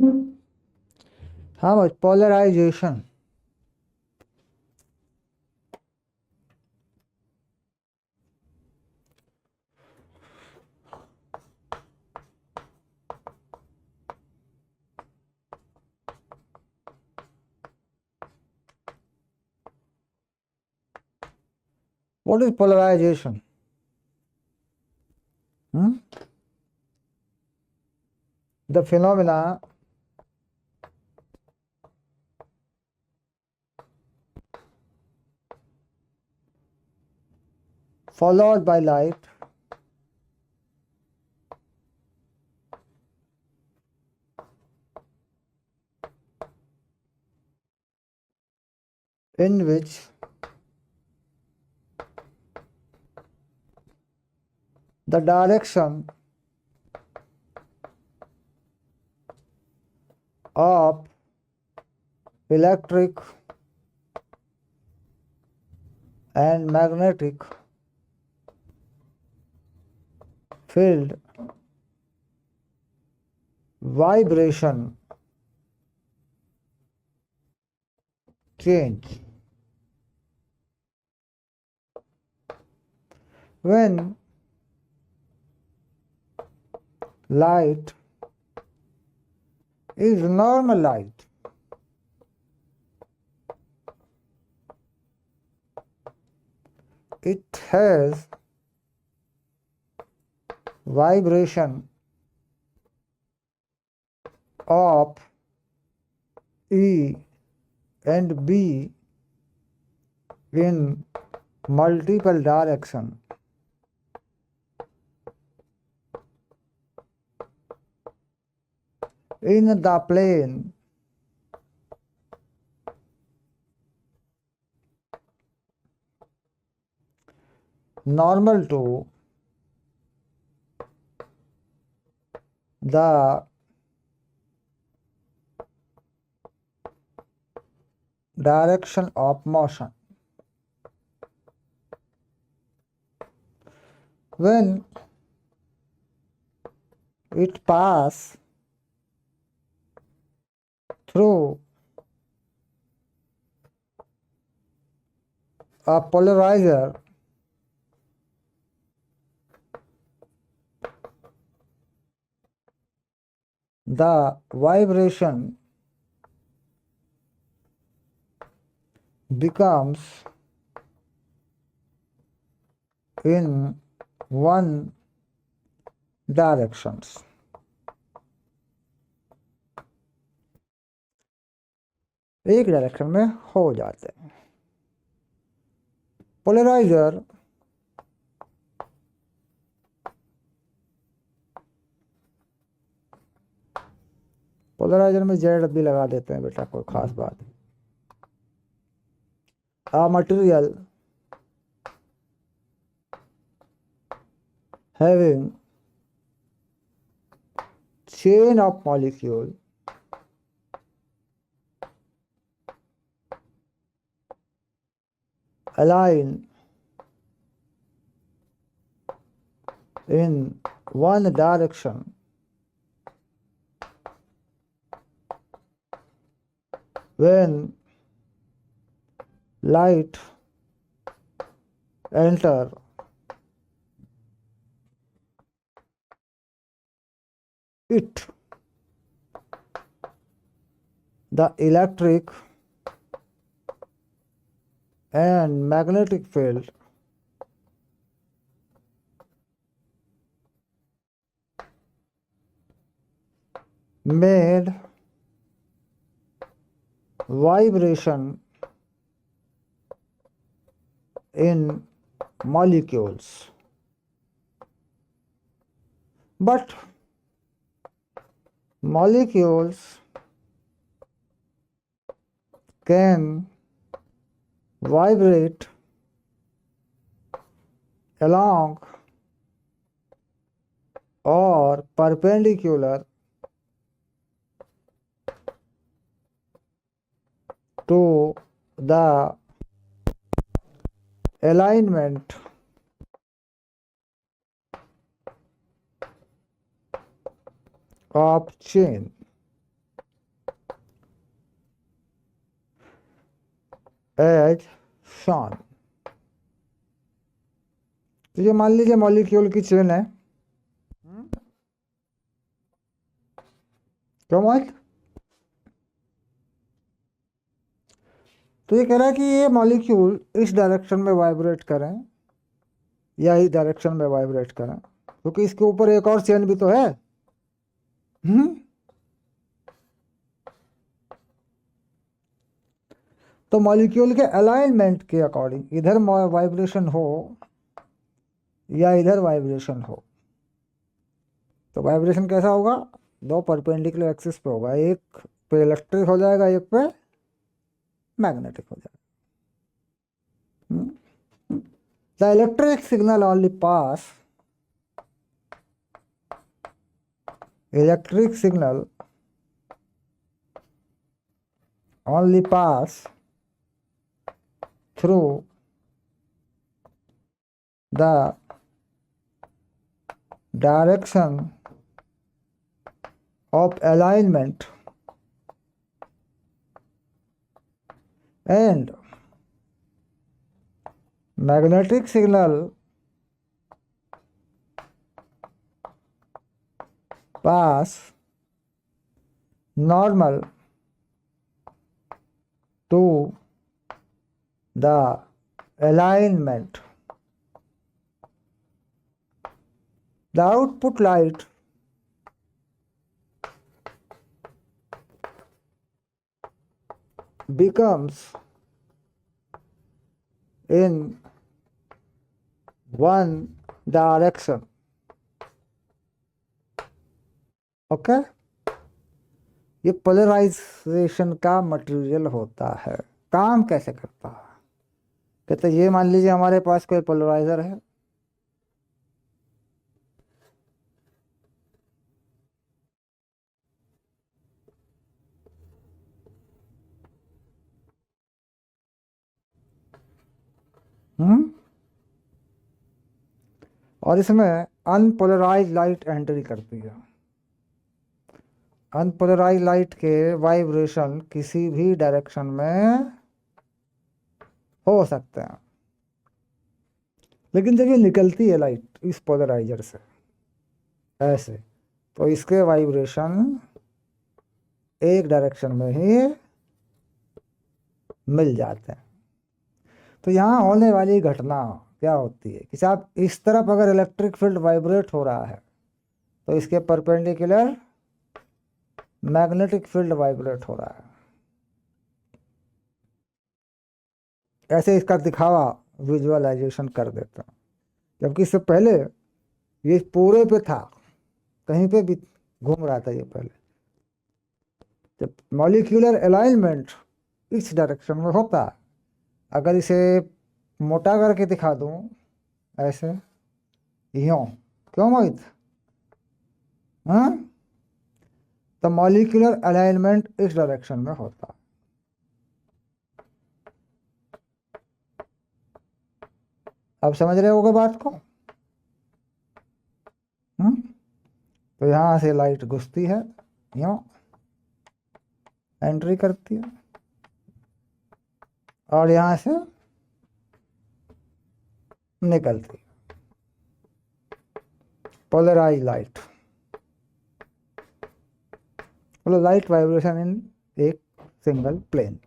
How much polarization? What is polarization? Hmm? The phenomena followed by light in which the direction of electric and magnetic field vibration change. When light is normal light, it has vibration of E and B in multiple directions. In the plane normal to the direction of motion. When it passes through a polarizer, the vibration becomes in one direction. एक direction में हो जाते हैं. Polariser में Z भी लगा देते हैं बेटा, कोई खास बात. A material having chain of molecule align in one direction when light enter it, the electric and magnetic field made vibration in molecules. But molecules can vibrate along or perpendicular to the alignment of chain. As shown. तो ये मान लीजिए molecule की chain है। क्यों मत? तो ये कह रहा है कि ये मॉलिक्यूल इस डायरेक्शन में वाइब्रेट करें या इस डायरेक्शन में वाइब्रेट करें, क्योंकि इसके ऊपर एक और चेन भी तो है। हम्म तो मॉलिक्यूल के अलाइनमेंट के अकॉर्डिंग इधर वाइब्रेशन हो या इधर वाइब्रेशन हो, तो वाइब्रेशन कैसा होगा? दो परपेंडिकुलर एक्सिस पे होगा, एक पे इलेक्ट्रिक हो जाएगा, एक पे मैग्नेटिक हो जाएगा। The electric signal only pass electric signal only pass through the direction of alignment and magnetic signal pass normal to the alignment. The output light becomes in one direction. Okay ये polarisation का material होता है। काम कैसे करता है? कहते ये मान लीजिए हमारे पास कोई पोलराइजर है, और इसमें अनपोलराइज लाइट एंट्री करती है। अनपोलराइज लाइट के वाइब्रेशन किसी भी डायरेक्शन में हो सकते हैं, लेकिन जब ये निकलती है लाइट इस पोलराइजर से ऐसे, तो इसके वाइब्रेशन एक डायरेक्शन में ही मिल जाते हैं। तो यहाँ होने वाली घटना क्या होती है कि साहब इस तरफ अगर इलेक्ट्रिक फील्ड वाइब्रेट हो रहा है तो इसके परपेंडिकुलर मैग्नेटिक फील्ड वाइब्रेट हो रहा है। ऐसे इसका दिखावा विजुअलाइजेशन कर देते हैं, जबकि इससे पहले ये पूरे पे था, कहीं पे भी घूम रहा था ये पहले। जब मॉलिक्यूलर अलाइनमेंट इस डायरेक्शन में होता, अगर इसे मोटा करके दिखा दूं ऐसे यूं, क्यों मोहित? हाँ, तो मॉलिक्यूलर अलाइनमेंट इस डायरेक्शन में होता। अब समझ रहे होगे बात को? तो यहाँ से लाइट घुसती है, यूं एंट्री करती है, और यहाँ से निकलती है। पोलराइज लाइट, मतलब लाइट वाइब्रेशन इन एक single plane.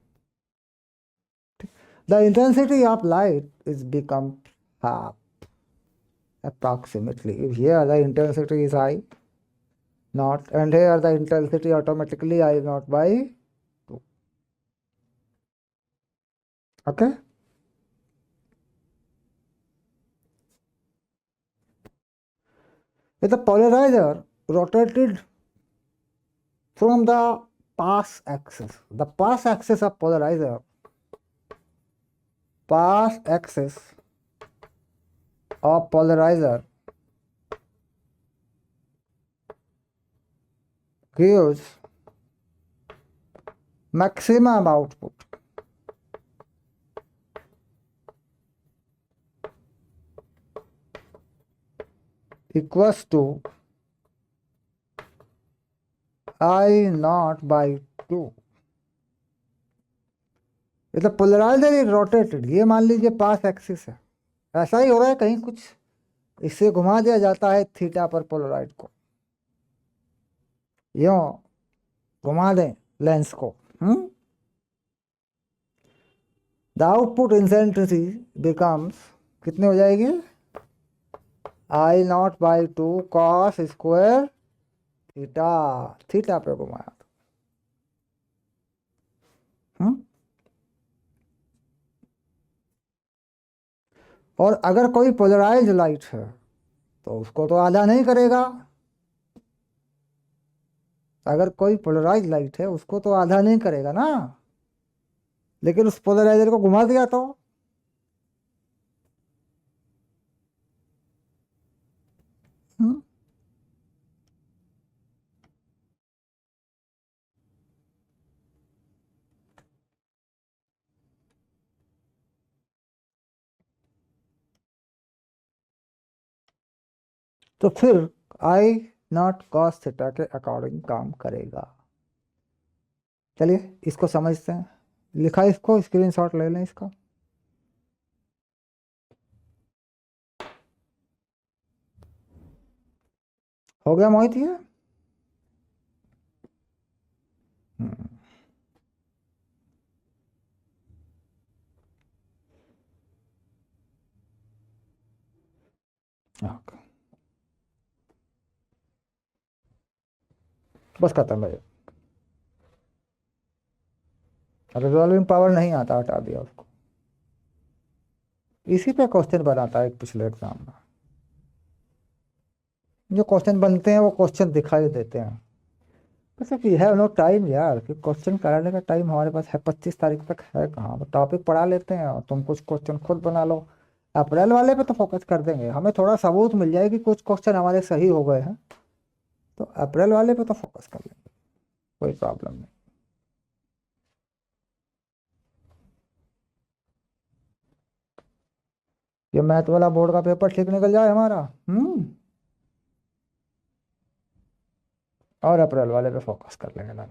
The intensity of light is become half approximately. If here the intensity is I naught, and here the intensity automatically I naught by 2. Okay. If the polarizer rotated from the pass axis, the pass axis of polarizer, pass axis of polarizer gives maximum output equals to I naught by 2. मतलब polariser rotated, ये मान लीजिए पास axis है, ऐसा ही हो रहा है, कहीं कुछ इससे घुमा दिया जाता है थीटा पर पोलराइड को, यूं घुमा दें लेंस को। द आउटपुट इंसेंट्रिसिटी बिकम्स, कितने हो जाएगी, I0/2 cos square theta, theta पे घुमाया। और अगर कोई पोलराइज लाइट है तो उसको तो आधा नहीं करेगा, अगर कोई पोलराइज लाइट है उसको तो आधा नहीं करेगा ना, लेकिन उस पोलराइजर को घुमा दिया हम्म, तो फिर I0 cos थीटा के अकॉर्डिंग काम करेगा। चलिए इसको समझते हैं, लिखा इसको, स्क्रीनशॉट ले लें इसका। हो गया मोहित ये। हम्म, ओके, बस खत्म है। रिजॉल्विंग पावर नहीं आता, हटा दिया उसको। इसी पे क्वेश्चन बनाता है एक पिछले एग्जाम में, जो क्वेश्चन बनते हैं वो क्वेश्चन दिखाई देते हैं। वैसे वी हैव नो टाइम यार, कि क्वेश्चन कराने का टाइम हमारे पास है 25 तारीख तक है कहाँ, टॉपिक पढ़ा लेते हैं और तुम कुछ क्वेश्चन खुद बना लो। अप्रैल वाले पे तो फोकस कर देंगे, हमें थोड़ा सबूत मिल जाए कि कुछ क्वेश्चन हमारे सही हो गए हैं, तो अप्रैल वाले पे तो फोकस कर लेंगे, कोई प्रॉब्लम नहीं। ये मैथ वाला बोर्ड का पेपर ठीक निकल जाए हमारा। और अप्रैल वाले पे फोकस कर लेंगे ना।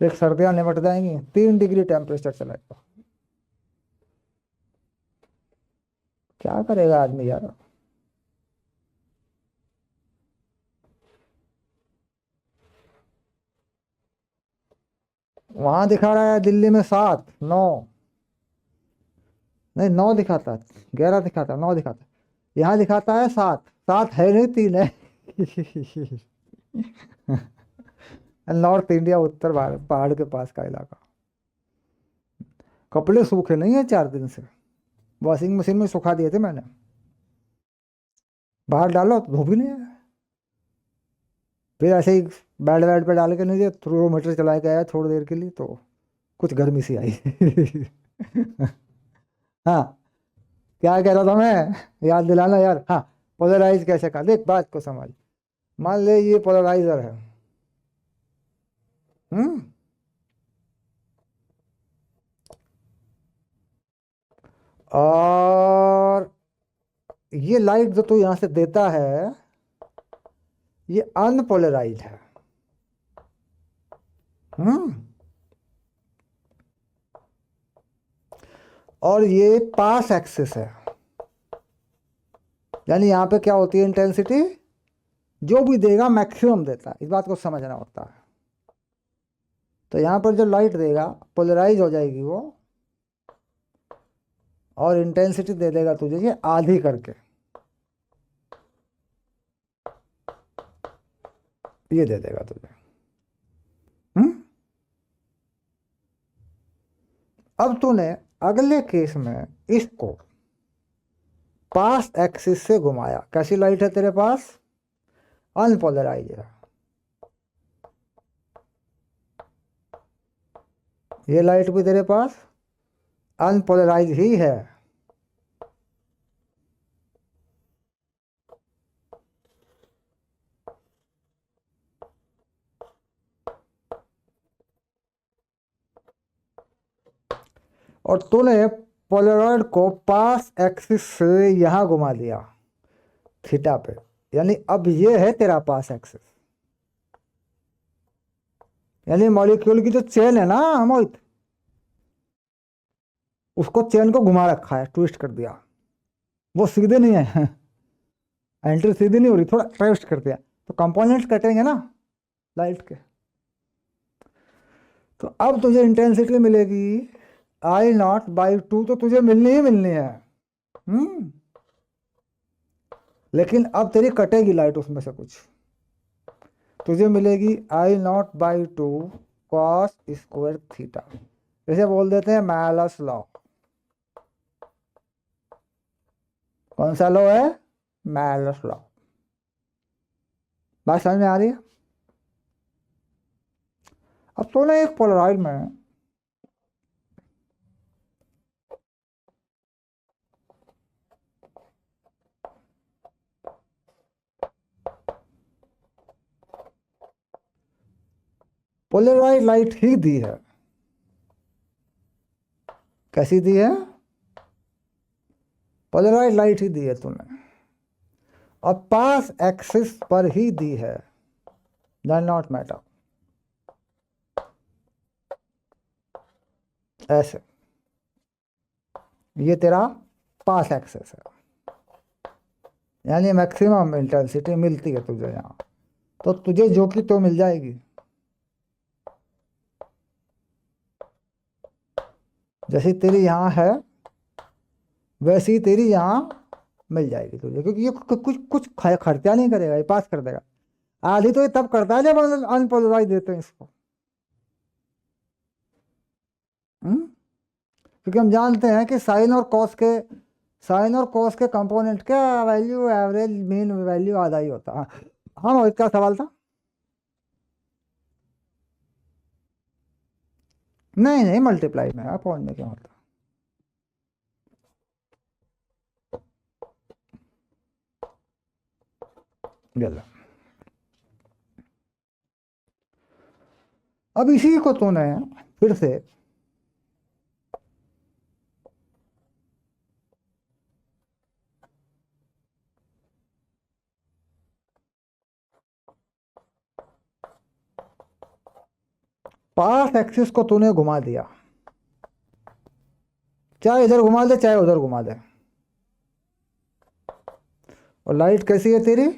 एक सर्दियां निपट जाएंगी, 3 डिग्री टेम्परेचर चलेगा, क्या करेगा आदमी यार। वहां दिखा रहा है दिल्ली में 7, 9, नहीं 9 दिखाता है, 11 दिखाता है, 9 दिखाता है, यहाँ दिखाता है 7, 7 है नहीं, 3 है। नॉर्थ इंडिया, उत्तर भारत, पहाड़ के पास का इलाका। कपड़े सूखे नहीं है 4 दिन से, वॉशिंग मशीन में सुखा दिए थे मैंने, बाहर डालो तो धूप ही नहीं है। फिर ऐसे ही बेड वेड पे डाल के नहीं दिया, थर्मोमीटर चला के आया थोड़ी देर के लिए, तो कुछ गर्मी सी आई। हाँ, क्या कह रहा था मैं, याद दिलाना यार। हाँ, पोलराइज कैसे का, देख बात को समझ। मान ले ये पोलराइजर है, हम्म, और ये लाइट जो तू यहां से देता है ये अनपोलराइज है, हम्म, और ये पास एक्सिस है, यानी यहाँ पे क्या होती है इंटेंसिटी, जो भी देगा मैक्सिमम देता है, इस बात को समझना होता है। तो यहाँ पर जो लाइट देगा पोलराइज हो जाएगी वो, और इंटेंसिटी दे देगा तुझे ये आधी करके, ये दे देगा तुझे, हम्म। अब तूने अगले केस में इसको पास एक्सिस से घुमाया, कैसी लाइट है तेरे पास, अनपोलराइज है, ये लाइट भी तेरे पास अनपोलराइज ही है। और तूने पोलराइड को पास एक्सिस से यहां घुमा दिया थीटा पे, यानी अब ये है तेरा पास एक्सिस, यानी मॉलिक्यूल की जो चेन है ना मोहित, उसको चेन को घुमा रखा है, ट्विस्ट कर दिया। वो सीधे नहीं है एंट्री सीधी नहीं हो रही, थोड़ा ट्विस्ट कर दिया, तो कंपोनेंट्स कटेंगे ना लाइट के। तो अब तुझे इंटेंसिटी मिलेगी I0/2, तो तुझे मिलनी ही मिलनी है। हम्म लेकिन अब तेरी कटेगी लाइट उसमें से कुछ, तुझे मिलेगी I0/2 कॉस स्क्वायर थीटा। इसे बोल देते हैं मैलस लॉ। कौन सा लॉ है? Malleus law. बात समझ में आ रही है? अब तो ना एक पोलराइड में पोलराइड लाइट ही दी है। कैसी दी है? पोलराइड लाइट ही दी है तूने, और पास एक्सिस पर ही दी है, डज नॉट मैटर। ऐसे ये तेरा पास एक्सिस है, यानी मैक्सिमम इंटेंसिटी मिलती है तुझे यहाँ। तो तुझे जो कि तो मिल जाएगी, जैसी तेरी यहाँ है वैसी ही तेरी यहाँ मिल जाएगी तुझे, क्योंकि ये कुछ कुछ खर्चा नहीं करेगा, ये पास कर देगा। आधी तो ये तब करता है जब अनपोलराइज देते हैं इसको। हम्म क्योंकि हम जानते हैं कि साइन और कॉस के कंपोनेंट का वैल्यू एवरेज मीन वैल्यू आधा ही होता है। हाँ मोहित, क्या सवाल था? नहीं नहीं, मल्टीप्लाई में है, पॉइंट में क्या होता है। अब इसी को तूने फिर से पास एक्सिस को तूने घुमा दिया, चाहे इधर घुमा दे चाहे उधर घुमा दे। और लाइट कैसी है तेरी?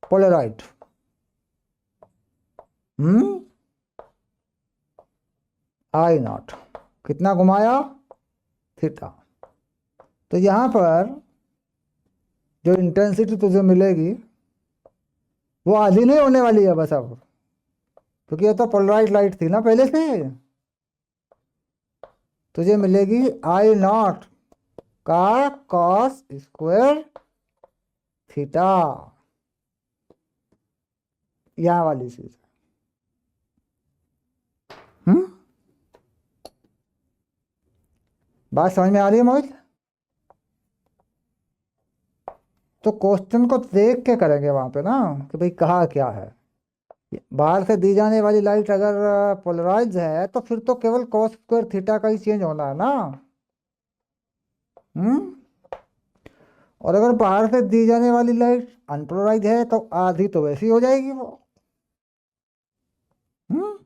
पोलराइड। हम्म I0 कितना घुमाया? थीटा। तो यहां पर जो इंटेंसिटी तुझे मिलेगी वो आधी नहीं होने वाली है बस अब, क्योंकि ये तो पोलराइड लाइट थी ना पहले से। तुझे मिलेगी I0 का कॉस स्क्वायर थीटा, यह वाली चीज। हम्म बात समझ में आ रही है मोहित? तो क्वेश्चन को देख के करेंगे वहां पे ना, कि भाई कहा क्या है। बाहर से दी जाने वाली लाइट अगर पोलराइज है तो फिर तो केवल कॉस स्क्वायर थीटा का ही चेंज होना है ना। हम्म और अगर बाहर से दी जाने वाली लाइट अनपोलराइज है तो आधी तो वैसी हो जाएगी वो। हम्म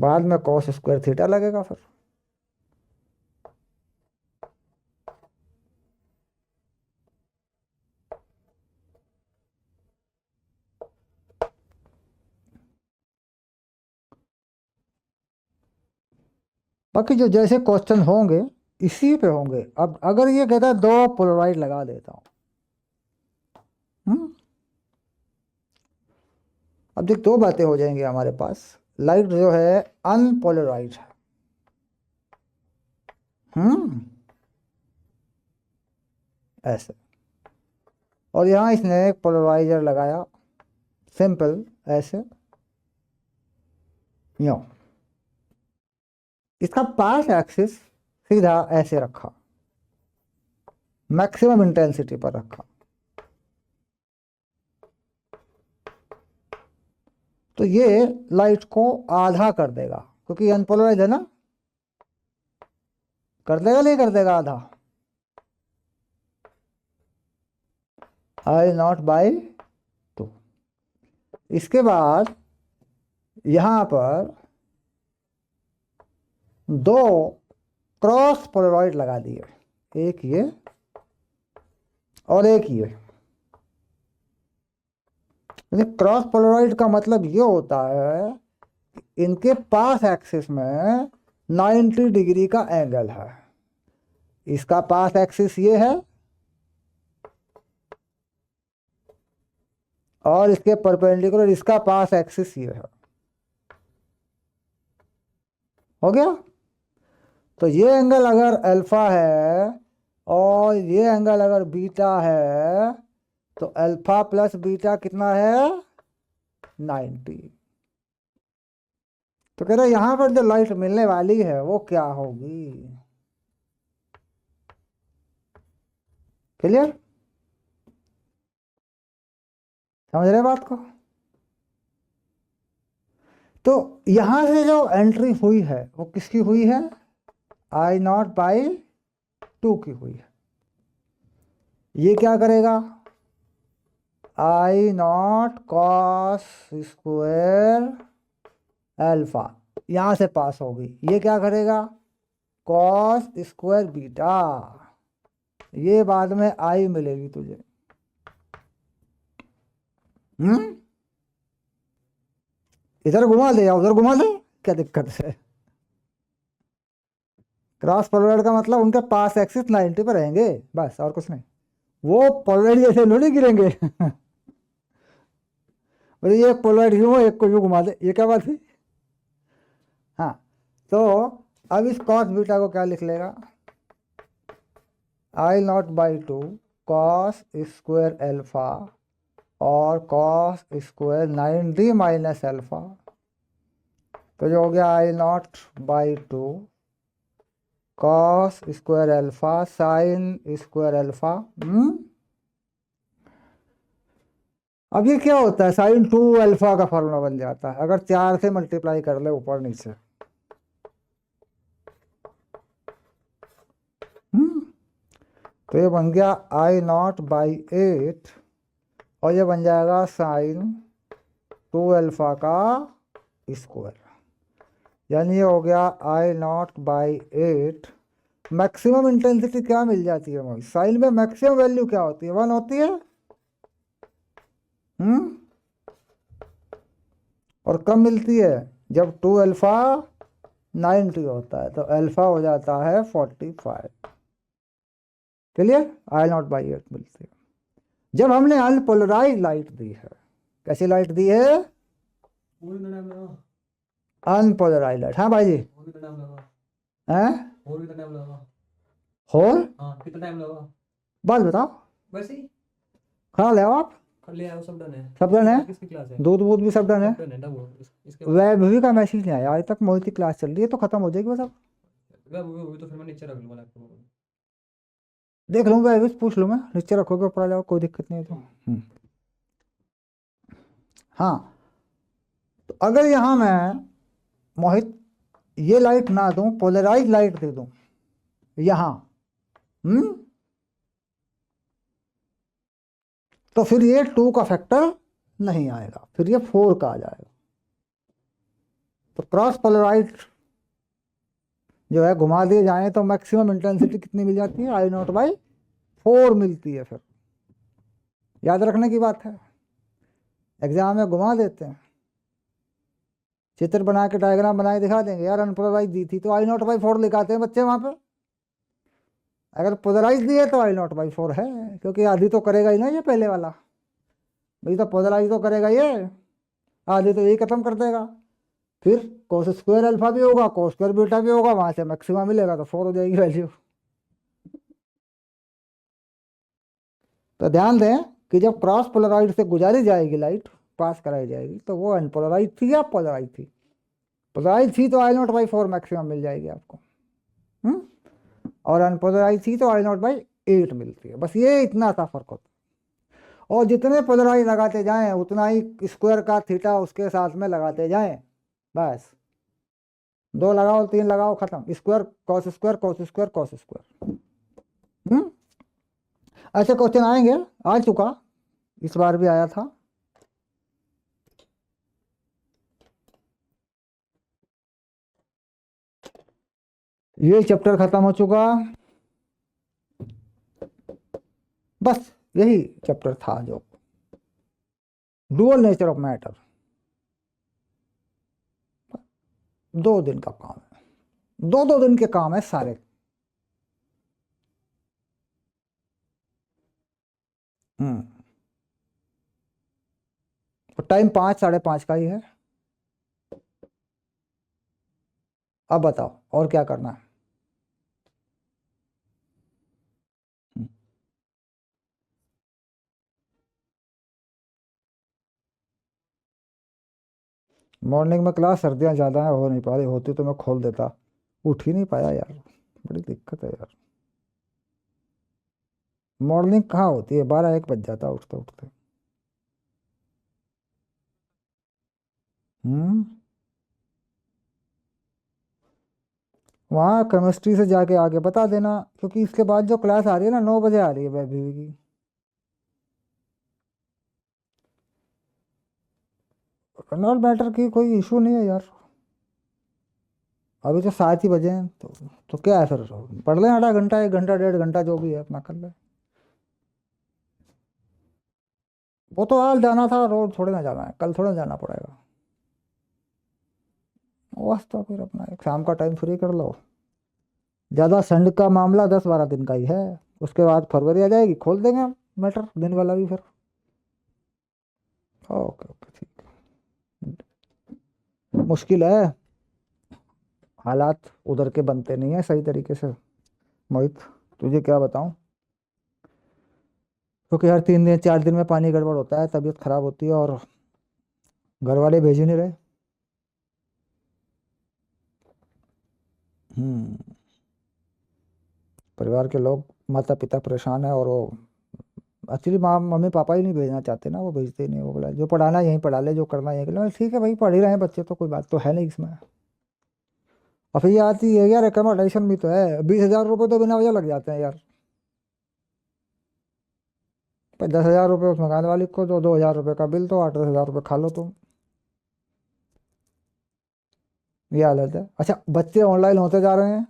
बाद में कॉस स्क्वायर थीटा लगेगा फिर। बाकी जो जैसे क्वेश्चन होंगे इसी पे होंगे। अब अगर ये कहता है दो पोलराइड लगा देता हूं, हम्म अब देख दो बातें हो जाएंगी हमारे पास। लाइट जो है अनपोलराइज है। हम्म ऐसे, और यहाँ इसने एक पोलराइजर लगाया, सिंपल ऐसे, यूं। इसका पास एक्सिस सीधा ऐसे रखा, मैक्सिमम इंटेंसिटी पर रखा। तो ये लाइट को आधा कर देगा, क्योंकि अनपोलराइज है ना। कर देगा नहीं कर देगा आधा? I0/2। इसके बाद यहां पर दो क्रॉस पोलराइड लगा दिए, एक ये और एक ये। क्रॉस पोलराइड का मतलब ये होता है इनके पास एक्सिस में 90 डिग्री का एंगल है। इसका पास एक्सिस ये है और इसके परपेंडिकुलर इसका पास एक्सिस ये है। हो गया। तो ये एंगल अगर अल्फा है और ये एंगल अगर बीटा है तो अल्फा प्लस बीटा कितना है? 90। तो कह रहे यहां पर जो लाइट मिलने वाली है वो क्या होगी? क्लियर? समझ रहे बात को? तो यहां से जो एंट्री हुई है वो किसकी हुई है? I0/2 की हुई है। ये क्या करेगा? I0 cos स्क्वायर अल्फा यहां से पास होगी। ये क्या करेगा? Cos square beta. ये बाद में आई मिलेगी तुझे। इधर घुमा दे या उधर घुमा दे, क्या दिक्कत है? क्रॉस पोलराइड का मतलब उनके पास एक्सिस 90 पर रहेंगे, बस और कुछ नहीं। वो पोलराइड जैसे नहीं गिरेंगे। बोले ये पोलराइड यूं एक को यूं घुमा दे, ये क्या बात है? हाँ, तो अब इस कॉस बीटा को क्या लिख लेगा? I0/2 कॉस स्क्वायर अल्फा और कॉस स्क्वायर 90 माइनस अल्फा। तो जो हो गया I0/2 cos square alpha sine square alpha. अब ये क्या होता है? साइन 2 अल्फा का फॉर्मूला बन जाता है अगर 4 से मल्टीप्लाई कर ले ऊपर नीचे। तो ये बन गया I0/8 और ये बन जाएगा साइन 2 अल्फा का स्क्वायर। यानी ये हो गया I0/8। मैक्सिमम इंटेंसिटी क्या मिल जाती है भाई? साइन में मैक्सिमम वैल्यू क्या होती है? 1 होती है। और कब मिलती है? जब 2 अल्फा 90 होता है तो अल्फा हो जाता है 45। क्लियर? I0/8 मिलती है जब हमने अनपोलराइज लाइट दी है। कैसी लाइट दी है? Unpolarise light. हाँ भाई जी। हैं? होल कितना टाइम लगा? बात बताओ। वैसे ही खा ले आप। ले आओ, सब डन है। सब डन है? किसकी क्लास है? दूध वूध भी सब डन है। वैभ भी का मैसेज नहीं आया आज तक। मोहित की क्लास चल रही है तो खत्म हो जाएगी बस। अब तो फिर मैं नीचे रख लूंगा, देख लूंगा। वैभ पूछ लूंगा, नीचे रखोगे ऊपर आ जाओ, कोई दिक्कत नहीं है। तो हाँ, तो अगर यहां मैं मोहित ये लाइट ना दूं, पोलराइज लाइट दे दूं यहां, तो फिर ये 2 का फैक्टर नहीं आएगा, फिर ये 4 का आ जाएगा। तो क्रॉस पोलराइज जो है घुमा दिए जाए तो मैक्सिमम इंटेंसिटी कितनी मिल जाती है? I0/4 मिलती है। फिर याद रखने की बात है, एग्जाम में घुमा देते हैं, चित्र बना के डायग्राम बना के दिखा देंगे यार अनपोलराइज दी थी तो I0/4 लिखाते हैं बच्चे वहां पे। अगर पोलराइज दी है तो I0/4 है, क्योंकि आधी तो करेगा ही ना ये पहले वाला। भाई तो पोलराइज तो करेगा ये, आधी तो यही खत्म कर देगा। फिर कोस स्क्वायर अल्फा भी होगा, कोस स्क्वायर बीटा भी होगा, वहां से मैक्सिमम मिलेगा तो 4 हो जाएगी वैल्यू। तो ध्यान दें कि जब क्रॉस पोलराइड से गुजारी जाएगी लाइट, पास कराई जाएगी, तो वो अनपोलराइज थी या पोलराइज थी? पोलराइज थी तो I0/4 मैक्सिमम मिल जाएगी आपको। और अनपोलराइज थी तो I0/8 मिलती है। बस ये इतना सा फर्क होता है। और जितने पोलराइज लगाते जाएं उतना ही स्क्वायर का थीटा उसके साथ में लगाते जाएं। बस 2 लगाओ, 3 लगाओ, खत्म। Square cos square cos square cos square. ऐसे क्वेश्चन आएंगे, आ चुका, इस बार भी आया था। ये चैप्टर खत्म हो चुका। बस यही चैप्टर था जो डुअल नेचर ऑफ मैटर। 2 दिन का काम है, 2 2 दिन के काम है सारे। हम्म। तो टाइम 5 साढ़े 5 का ही है। अब बताओ और क्या करना है। मॉर्निंग में क्लास, सर्दियाँ ज़्यादा है, हो नहीं पा रही, होती तो मैं खोल देता। उठ ही नहीं पाया यार, बड़ी दिक्कत है यार। मॉर्निंग कहाँ होती है, 12 1 बज जाता उठते उठते। हम्म। वहाँ केमिस्ट्री से जाके आके बता देना, क्योंकि इसके बाद जो क्लास आ रही है ना, 9 बजे आ रही है वैभवी की। कन्वर्ट मैटर की कोई इशू नहीं है यार। अभी तो 7 ही बजे हैं, तो क्या है फिर, पढ़ लें आधा घंटा 1 घंटा 1.5 घंटा जो भी है अपना कर ले। वो तो आज जाना था, रोज थोड़े ना जाना है, कल थोड़ा जाना पड़ेगा। बस तो फिर अपना एक शाम का टाइम फ्री कर लो। ज़्यादा संड का मामला 10 12 दिन का ही है। उसके बाद फरवरी आ जाएगी, खोल देंगे मैटर दिन वाला भी फिर। ओके ओके ठीक है। मुश्किल है, हालात उधर के बनते नहीं है सही तरीके से मोहित, तुझे क्या बताऊं। क्योंकि हर 3 दिन 4 दिन में पानी गड़बड़ होता है, तबीयत खराब होती है, और घर वाले भेज ही नहीं रहे। हम्म। परिवार के लोग, माता पिता परेशान है, और वो एक्चुअली माँ मम्मी पापा ही नहीं भेजना चाहते ना, वो भेजते ही नहीं। वो बोला जो पढ़ाना है यहीं पढ़ा ले, जो करना है यहीं कर ले। ठीक है भाई, पढ़ ही रहे हैं बच्चे तो कोई बात तो है नहीं इसमें। और फिर ये आती है यार, एकोमोडेशन भी तो है, 20,000 रुपये तो बिना वजह लग जाते हैं यार। 10,000 रुपये उस मकान वाले को दो, 2,000 रुपये का बिल, तो 8 10 हज़ार रुपये खा लो तुम। ये हालत है। अच्छा, बच्चे ऑनलाइन होते जा रहे हैं।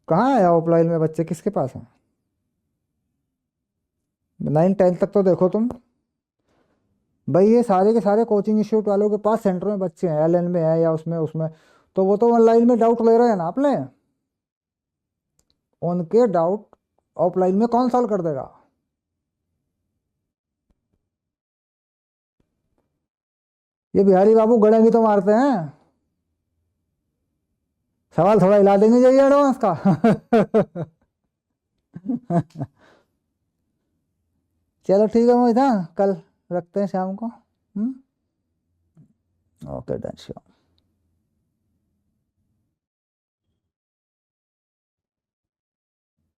कहाँ है ऑफलाइन में बच्चे, किसके पास हैं। 9 10 तक तो देखो तुम। भाई ये सारे के सारे कोचिंग इंस्टीट्यूट वालों के पास सेंटर में बच्चे हैं, एलएन में है या उसमें उसमें। तो वो तो ऑनलाइन में डाउट ले रहे हैं ना अपने। उनके डाउट ऑफलाइन में कौन सॉल्व कर देगा। ये बिहारी बाबू गड़ेंगी तो मारते हैं। सवाल थोड़ा हिला देंगे चाहिए एडवांस का। चलो ठीक है मोहित, हाँ कल रखते हैं शाम को। Okay done.